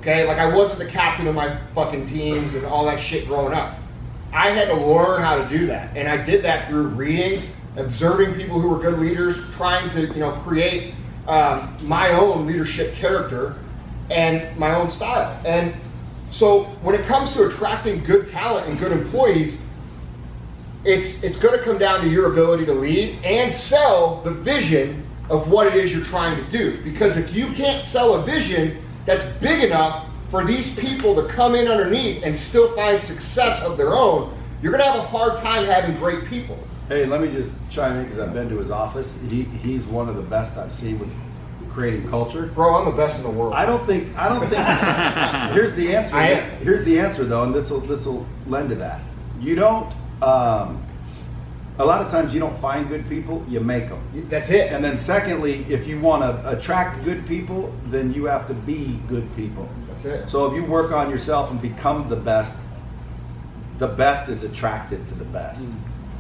okay? Like, I wasn't the captain of my fucking teams and all that shit growing up. I had to learn how to do that, and I did that through reading, observing people who were good leaders, trying to, you know, create my own leadership character and my own style. And so when it comes to attracting good talent and good employees, it's going to come down to your ability to lead and sell the vision of what it is you're trying to do. Because if you can't sell a vision that's big enough for these people to come in underneath and still find success of their own, you're going to have a hard time having great people. Hey, let me just chime in because I've been to his office. He's one of the best I've seen with creating culture. Bro, I'm the best in the world. I don't think. Here's the answer. Here's the answer though, and this will lend to that. You don't. A lot of times you don't find good people, you make them. That's it. And then secondly, if you want to attract good people, then you have to be good people. That's it. So if you work on yourself and become the best is attracted to the best.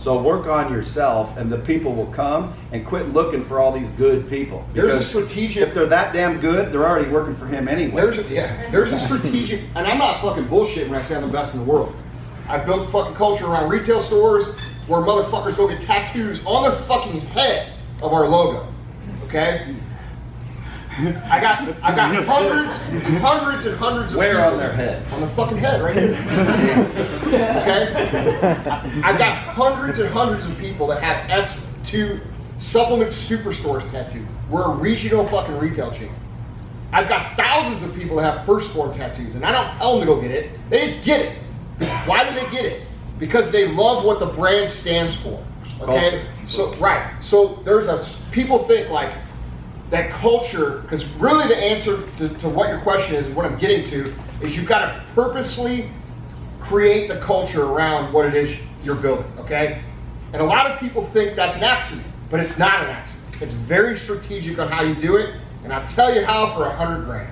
So work on yourself and the people will come, and quit looking for all these good people. Because there's a strategic, if they're that damn good, they're already working for him anyway. There's a strategic, and I'm not fucking bullshit when I say I'm the best in the world. I've built fucking culture around retail stores where motherfuckers go get tattoos on their fucking head of our logo, okay? I got hundreds and hundreds of Where people on their head? On the fucking head, right here. Okay? I got hundreds and hundreds of people that have S2 Supplements Superstores tattooed. We're a regional fucking retail chain. I've got thousands of people that have First Form tattoos, and I don't tell them to go get it. They just get it. Why do they get it? Because they love what the brand stands for. Okay? So there's people think like that culture, because really the answer to what your question is, what I'm getting to, is you've got to purposely create the culture around what it is you're building, okay? And a lot of people think that's an accident, but it's not an accident. It's very strategic on how you do it, and I'll tell you how for $100 grand.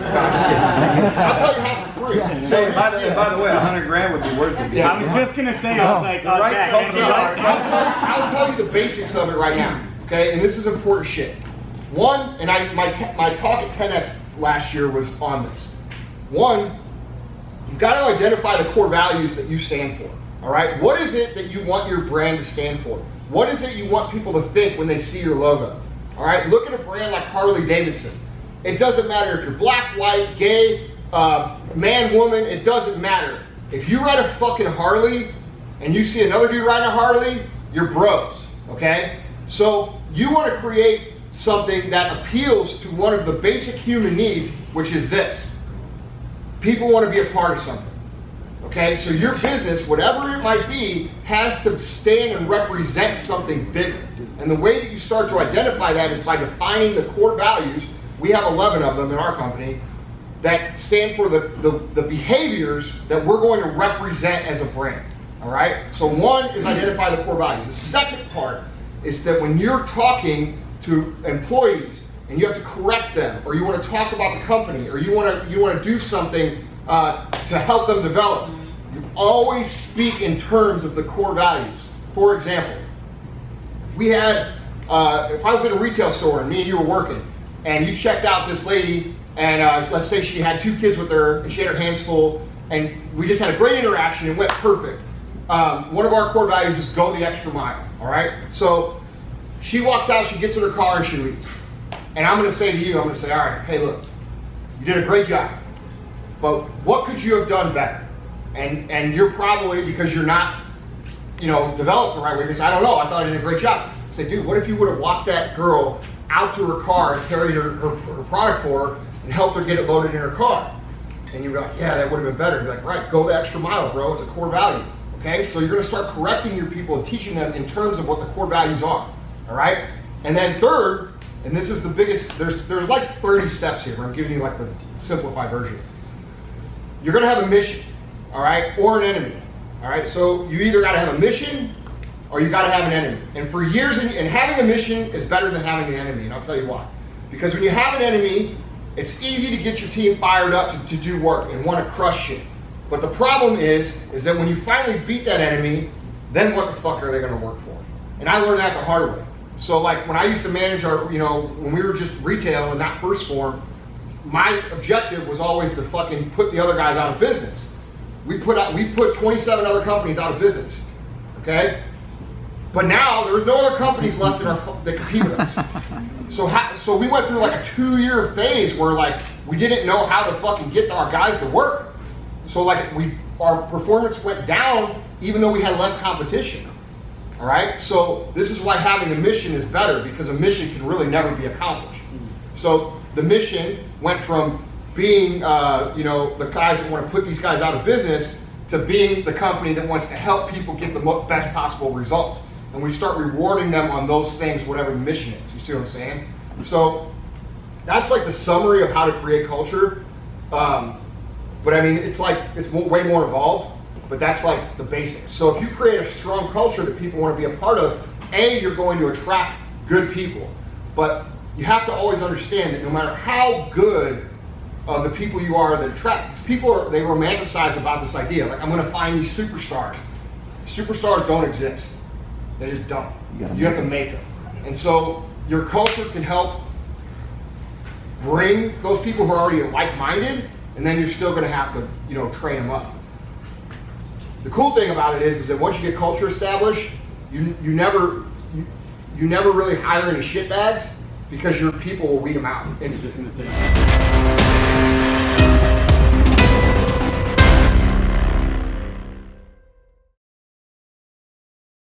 No, I'm just kidding. I'll tell you how for free. So, by the way, $100 grand would be worth it. Yeah, I was just gonna say, I was like, I'll tell you the basics of it right now, okay? And this is important shit. One, and my talk at 10X last year was on this. One, you've got to identify the core values that you stand for. All right, what is it that you want your brand to stand for? What is it you want people to think when they see your logo? All right, look at a brand like Harley Davidson. It doesn't matter if you're black, white, gay, man, woman, it doesn't matter. If you ride a fucking Harley and you see another dude riding a Harley, you're bros, okay? So you want to create something that appeals to one of the basic human needs, which is this. People want to be a part of something. Okay, so your business, whatever it might be, has to stand and represent something bigger. And the way that you start to identify that is by defining the core values. We have 11 of them in our company that stand for the behaviors that we're going to represent as a brand. All right, so one is identify the core values. The second part is that when you're talking to employees and you have to correct them, or you want to talk about the company, or you want to do something to help them develop, you always speak in terms of the core values. For example, if I was in a retail store and me and you were working, and you checked out this lady, and let's say she had 2 kids with her, and she had her hands full, and we just had a great interaction and went perfect. One of our core values is go the extra mile. All right, so she walks out, she gets in her car, and she leaves. And I'm going to say to you, all right, hey, look, you did a great job, but what could you have done better? And you're probably, because you're not, developed the right way, because I don't know, I thought I did a great job. I say, dude, what if you would have walked that girl out to her car and carried her product for her and helped her get it loaded in her car? And you're like, yeah, that would have been better. You're like, right, go the extra mile, bro. It's a core value. Okay, so you're going to start correcting your people and teaching them in terms of what the core values are. All right, and then third, and this is the biggest. There's like 30 steps here. But I'm giving you like the simplified version. You're going to have a mission, all right, or an enemy. All right, so you either got to have a mission or you got to have an enemy. And for years, and having a mission is better than having an enemy, and I'll tell you why. Because when you have an enemy, it's easy to get your team fired up to do work and want to crush shit. But the problem is that when you finally beat that enemy, then what the fuck are they going to work for? And I learned that the hard way. So like when I used to manage our, when we were just retail and not First Form, my objective was always to fucking put the other guys out of business. We put 27 other companies out of business, okay? But now there's no other companies left in that compete with us. So we went through like a 2-year phase where like we didn't know how to fucking get our guys to work. So like our performance went down even though we had less competition. All right. So this is why having a mission is better, because a mission can really never be accomplished. So the mission went from being the guys that want to put these guys out of business to being the company that wants to help people get the best possible results. And we start rewarding them on those things, whatever the mission is. You see what I'm saying? So that's like the summary of how to create culture. But I mean, it's way more involved, but that's like the basics. So if you create a strong culture that people want to be a part of, you're going to attract good people. But you have to always understand that no matter how good the people you are that attract, because people they romanticize about this idea, like I'm going to find these superstars. Superstars don't exist. They just don't. You have to make them. And so your culture can help bring those people who are already like-minded, and then you're still going to have to, train them up. The cool thing about it is that once you get culture established, you never really hire any shitbags, because your people will weed them out instantly.